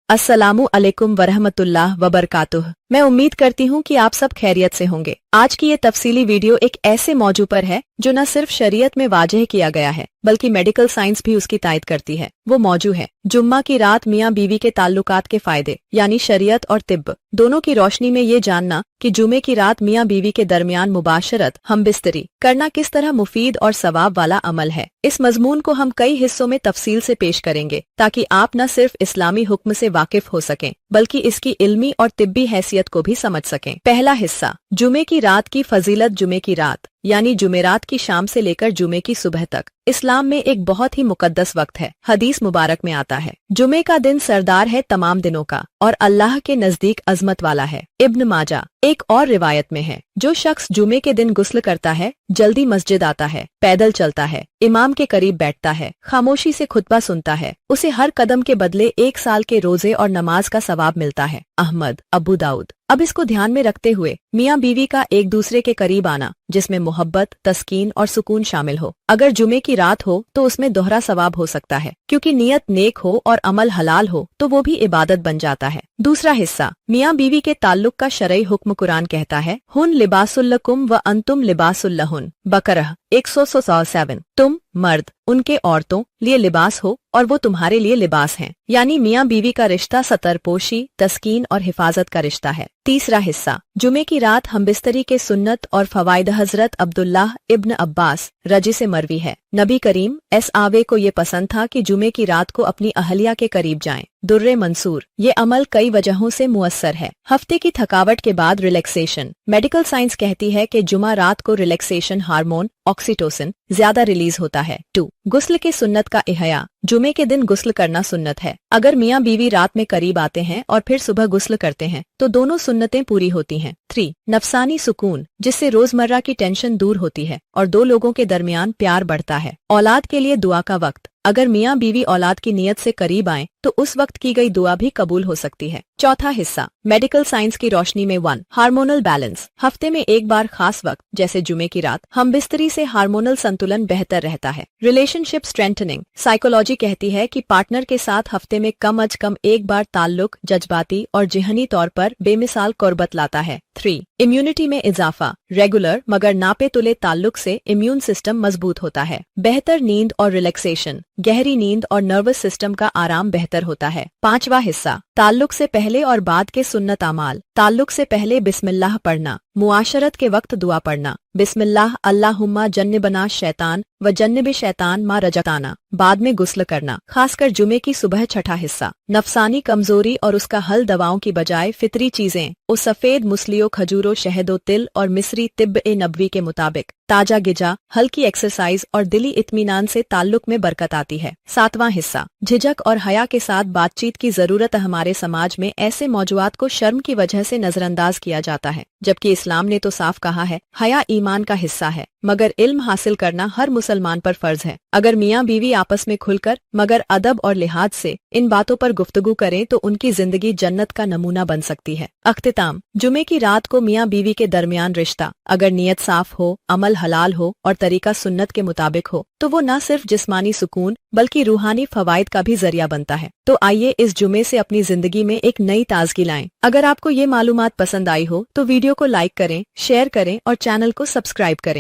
अस्सलामु अलैकुम वरहमतुल्लाह वबरकातुह। मैं उम्मीद करती हूँ कि आप सब खैरियत से होंगे। आज की ये तफसीली वीडियो एक ऐसे मौजू पर है जो न सिर्फ शरीयत में वाजह किया गया है बल्कि मेडिकल साइंस भी उसकी तायद करती है। वो मौजू है जुम्मा की रात मियाँ बीवी के ताल्लुकात के फायदे, यानी शरीयत और तिब्ब दोनों की रोशनी में ये जानना कि जुमे की रात मियाँ बीवी के दरमियान मुबाशरत हमबिस्तरी करना किस तरह मुफीद और सवाब वाला अमल है। इस मजमून को हम कई हिस्सों में तफसील से पेश करेंगे ताकि आप न सिर्फ इस्लामी हुक्म से वाकिफ हो सकें बल्कि इसकी इल्मी और तिब्बी हैसियत को भी समझ सकें। पहला हिस्सा, जुमे की रात की फजीलत। जुमे की रात यानी जुमेरात की शाम से लेकर जुमे की सुबह तक इस्लाम में एक बहुत ही मुकद्दस वक्त है। हदीस मुबारक में आता है, जुमे का दिन सरदार है तमाम दिनों का और अल्लाह के नजदीक अजमत वाला है। इब्न माजा। एक और रिवायत में है, जो शख्स जुमे के दिन गुस्ल करता है, जल्दी मस्जिद आता है, पैदल चलता है, इमाम के करीब बैठता है, खामोशी से खुतबा सुनता है, उसे हर कदम के बदले 1 साल के रोजे और नमाज का सवाब मिलता है। अहमद, अबू दाऊद। अब इसको ध्यान में रखते हुए मियाँ बीवी का एक दूसरे के करीब आना जिसमें मोहब्बत, तस्कीन और सुकून शामिल हो। अगर जुमे की रात हो तो उसमें दोहरा सवाब हो सकता है, क्योंकि नियत नेक हो और अमल हलाल हो तो वो भी इबादत बन जाता है। दूसरा हिस्सा, मियाँ बीवी के ताल्लुक का शरई हुक्म। कुरान कहता है, हुन लिबासुल्लकुम व अंतुम लिबासुल्लहुन। बकरह 107। तुम मर्द उनके औरतों लिए लिबास हो और वो तुम्हारे लिए लिबास हैं। यानी मियाँ बीवी का रिश्ता सतरपोशी, तस्कीन और हिफाजत का रिश्ता है। तीसरा हिस्सा, जुमे की रात हमबिस्तरी के सुन्नत और फवाइद। हजरत अब्दुल्लाह इब्न अब्बास रजी से मरवी है, नबी करीम आवे को ये पसंद था कि जुमे की रात को अपनी अहलिया के करीब जाएं। दुर्रे मंसूर। ये अमल कई वजहों से मुअस्सर है। हफ्ते की थकावट के बाद रिलैक्सेशन। मेडिकल साइंस कहती है कि जुमा रात को रिलैक्सेशन हार्मोन ऑक्सीटोसिन ज्यादा रिलीज होता है। 2. गुस्ल की सुन्नत का इहया। जुमे के दिन गुस्ल करना सुन्नत है। अगर मियाँ बीवी रात में करीब आते हैं और फिर सुबह गुस्ल करते हैं तो दोनों सुन्नतें पूरी होती हैं। 3. नफसानी सुकून, जिससे रोजमर्रा की टेंशन दूर होती है और दो लोगों के दरमियान प्यार बढ़ता है। औलाद के लिए दुआ का वक्त। अगर मियाँ बीवी औलाद की नीयत से करीब आएं तो उस वक्त की गई दुआ भी कबूल हो सकती है। चौथा हिस्सा, मेडिकल साइंस की रोशनी में 1. Hormonal balance. हफ्ते में एक बार खास वक्त जैसे जुमे की रात हमबिस्तरी से हार्मोनल संतुलन बेहतर रहता है। Relationship strengthening. साइकोलॉजी कहती है कि पार्टनर के साथ हफ्ते में कम अज कम एक बार ताल्लुक जज्बाती और जिहनी तौर पर बेमिसाल कुर्बत लाता है। 3. इम्यूनिटी में इजाफा। रेगुलर मगर नापे तुले ताल्लुक से इम्यून सिस्टम मजबूत होता है। बेहतर नींद और रिलैक्सेशन। गहरी नींद और नर्वस सिस्टम का आराम बेहतर होता है। 5वां हिस्सा, ताल्लुक से पहले और बाद के सुन्नत अमाल। ताल्लुक से पहले बिस्मिल्लाह पढ़ना, मुआशरत के वक्त दुआ पढ़ना, बिस्मिल्लाह अल्लाहुम्मा जन्निबना शैतान व जन्निब शैतान मा रजताना। बाद में गुस्ल करना, खासकर जुमे की सुबह। 6ठा हिस्सा, नफसानी कमजोरी और उसका हल। दवाओं की बजाय फितरी चीजें ओ सफेद मुस्लियो, खजूरो, शहदो, तिल और मिस्री तिब्ब ए नबवी के मुताबिक ताजा गिजा, हल्की एक्सरसाइज और दिली इत्मीनान से ताल्लुक में बरकत आती है। 7वां हिस्सा, झिझक और हया के साथ बातचीत की जरूरत। हमारे समाज में ऐसे मौजूआत को शर्म की वजह से नजरअंदाज किया जाता है, जबकि इस्लाम ने तो साफ कहा है, हया ईमान का हिस्सा है मगर इल्म हासिल करना हर मुसलमान पर फर्ज है। अगर मियाँ बीवी आपस में खुलकर मगर अदब और लिहाज से इन बातों पर गुफ्तगू करें तो उनकी जिंदगी जन्नत का नमूना बन सकती है। अख्तिताम, जुमे की रात को मियाँ बीवी के दरमियान रिश्ता अगर नियत साफ हो, अमल हलाल हो और तरीका सुन्नत के मुताबिक हो तो वो न सिर्फ जिस्मानी सुकून बल्कि रूहानी फवाइद का भी जरिया बनता है। तो आइए इस जुमे से अपनी जिंदगी में एक नई ताजगी लाएं। अगर आपको ये मालूमात पसंद आई हो तो वीडियो को लाइक करें, शेयर करें और चैनल को सब्सक्राइब करें।